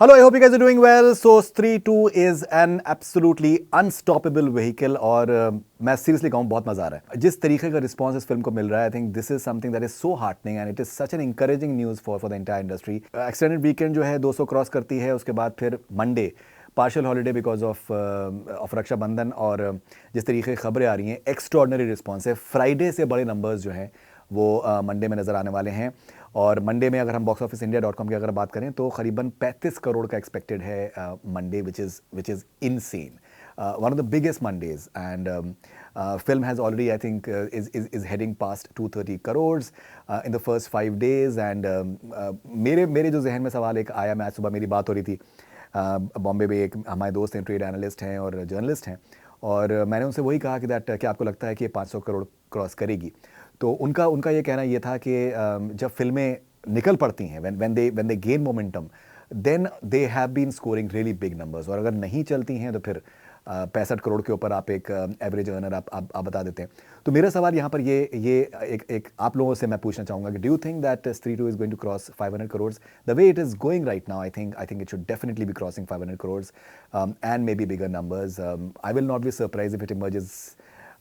Hello, I hope you guys are doing well. So, Stree 2 is an absolutely unstoppable vehicle और मैं seriously कहूँ बहुत मज़ा आ रहा है जिस तरीके का रिस्पॉन्स इस फिल्म को मिल रहा है. I think this is something that is so heartening and it is such an encouraging news for the entire industry. Extended weekend जो है 200 क्रॉस करती है, उसके बाद फिर Monday partial holiday because of Rakshabandhan. और जिस तरीके की खबरें आ रही हैं, एक्स्ट्रॉर्डनरी रिस्पॉन्स है. फ्राइडे से बड़े नंबर्स जो हैं वो मंडे में नज़र आने वाले हैं. और मंडे में अगर हम बॉक्स ऑफिस इंडिया .com की अगर बात करें तो करीबन 35 करोड़ का एक्सपेक्टेड है Monday, which is insane. one of the biggest Mondays, and film has already, I think, is heading past 230 crores in the first 5 days. And मेरे जो जहन में सवाल एक आया, मैं आज सुबह मेरी बात हो रही थी बॉम्बे में, एक हमारे दोस्त हैं, ट्रेड एनालिस्ट हैं और जर्नलिस्ट हैं, और मैंने उनसे वही कहा कि दैट क्या आपको लगता है कि ये 500 करोड़ क्रॉस करेगी. तो उनका ये कहना ये था कि जब फिल्में निकल पड़ती हैं, when they gain momentum, then they have been scoring really big numbers. और अगर नहीं चलती हैं तो फिर 65 करोड़ के ऊपर आप एक एवरेज अर्नर आप बता देते हैं. तो मेरा सवाल यहाँ पर ये एक आप लोगों से मैं पूछना चाहूँगा कि do you think that Stree 2 is going to cross 500 crores? The way it is going right now, I think it should definitely be crossing 500 crores and may be bigger numbers. I will not be surprise if it emerges.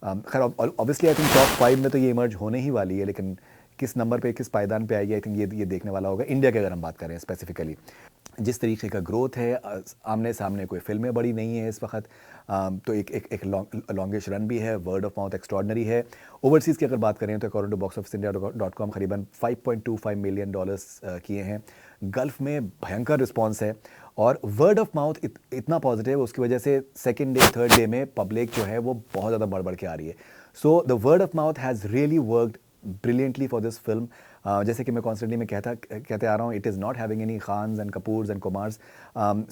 खैर obviously I think top 5 में तो ये emerge होने ही वाली है, लेकिन किस number पे, किस पायदान पे आएगी, आई थिंक ये देखने वाला होगा. इंडिया की अगर हम बात करें स्पेसिफिकली, जिस तरीके का ग्रोथ है, आमने सामने कोई फिल्में बड़ी नहीं है इस वक्त, तो एक लॉन्गिश रन भी है. वर्ड ऑफ माउथ एक्स्ट्रॉर्डनरी है. ओवरसीज़ की अगर बात करें तो according to box office India .com करीबन $5.25 मिलियन किए हैं. गल्फ में भयंकर रिस्पॉन्स है और वर्ड ऑफ माउथ इतना पॉजिटिव है, उसकी वजह से सेकेंड डे थर्ड डे में पब्लिक जो है वो बहुत ज़्यादा बढ़ के आ रही है. So the word of mouth has really worked brilliantly for this film. जैसे कि मैं कॉन्स्टेंटली में कहते आ रहा हूँ, it is not having any Khans and Kapoors and Kumars.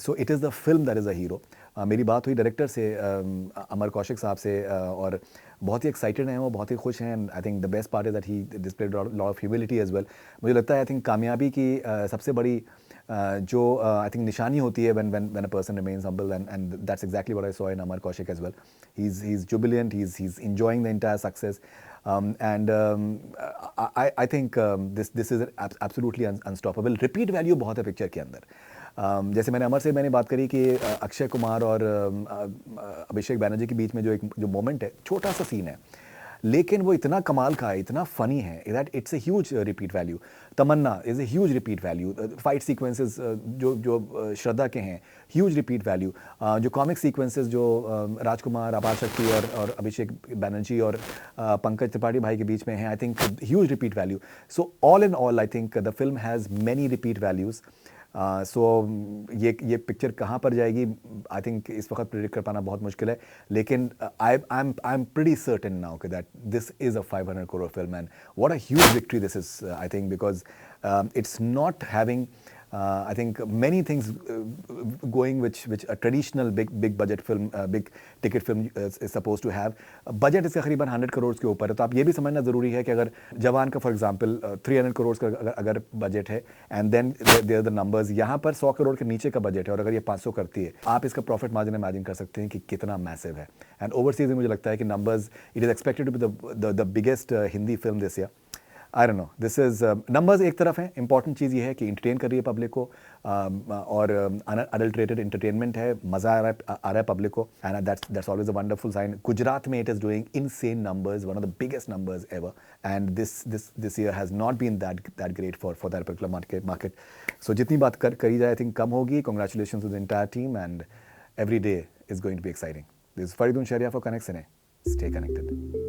So it is the film that is a hero. मेरी बात हुई डायरेक्टर से, अमर कौशिक साहब से, और बहुत ही एक्साइटेड हैं वो, बहुत ही खुश हैं. I think the best part is that he displayed lot of humility as well. मुझे लगता है आई थिंक कामयाबी की सबसे बड़ी जो आई थिंक निशानी होती है when a person remains humble, and that's exactly what I saw in Amar Kaushik as well. He's jubilant, he's enjoying the entire success. I think this is absolutely unstoppable. Repeat value बहुत है picture के अंदर. जैसे मैंने अमर से बात करी कि अक्षय कुमार और अभिषेक बैनर्जी के बीच में जो मोमेंट है, छोटा सा सीन है, लेकिन वो इतना कमाल का है, इतना फनी है that it's a huge repeat value. Tamannaah is a huge repeat value. Fight sequences जो श्रद्धा के हैं, ह्यूज रिपीट वैल्यू. जो कॉमिक सीक्वेंसेस जो राजकुमार, अपार शक्ति और अभिषेक बैनर्जी और पंकज त्रिपाठी भाई के बीच में हैं, I think huge repeat value. So all in all I think the film has many repeat values. So ये पिक्चर कहाँ पर जाएगी, आई थिंक इस वक्त प्रिडिक्ट कर पाना बहुत मुश्किल है, लेकिन I am pretty certain now कि that this is a 500 crore film. And what a huge victory this is, I think, because it's not having I think many things going which a traditional big budget film, big ticket film is supposed to have. Budget इसका करीबन 100 करोड़ के ऊपर है. तो आप ये भी समझना ज़रूरी है कि अगर जवान का फॉर एग्जांपल 300 करोड़ का अगर बजट है, and then there the numbers, यहाँ पर 100 करोड़ के नीचे का बजट है और अगर ये 500 करती है, आप इसका प्रॉफिट मार्जिन इमेजिन कर सकते हैं कि कितना मैसिव है. एंड ओवरसीज में मुझे लगता है कि numbers, it is expected to be the biggest Hindi film this year. I don't know, this is numbers एक तरफ है. इंपॉर्टेंट चीज़ ये है कि इंटरटेन कर रही है पब्लिक को, और अडल्ट्रेटेड इंटरटेनमेंट है, मज़ा आ रहा है पब्लिक को, and that's always a wonderful sign. Gujarat में it is doing insane numbers, one of the biggest numbers ever, and this year has not been that great for that particular market. So जितनी बात करी जाए, I think कम होगी. Congratulation to the entire team, and every day is going to be exciting. This is Faridoon Shahryar for Connect Cine. Stay connected.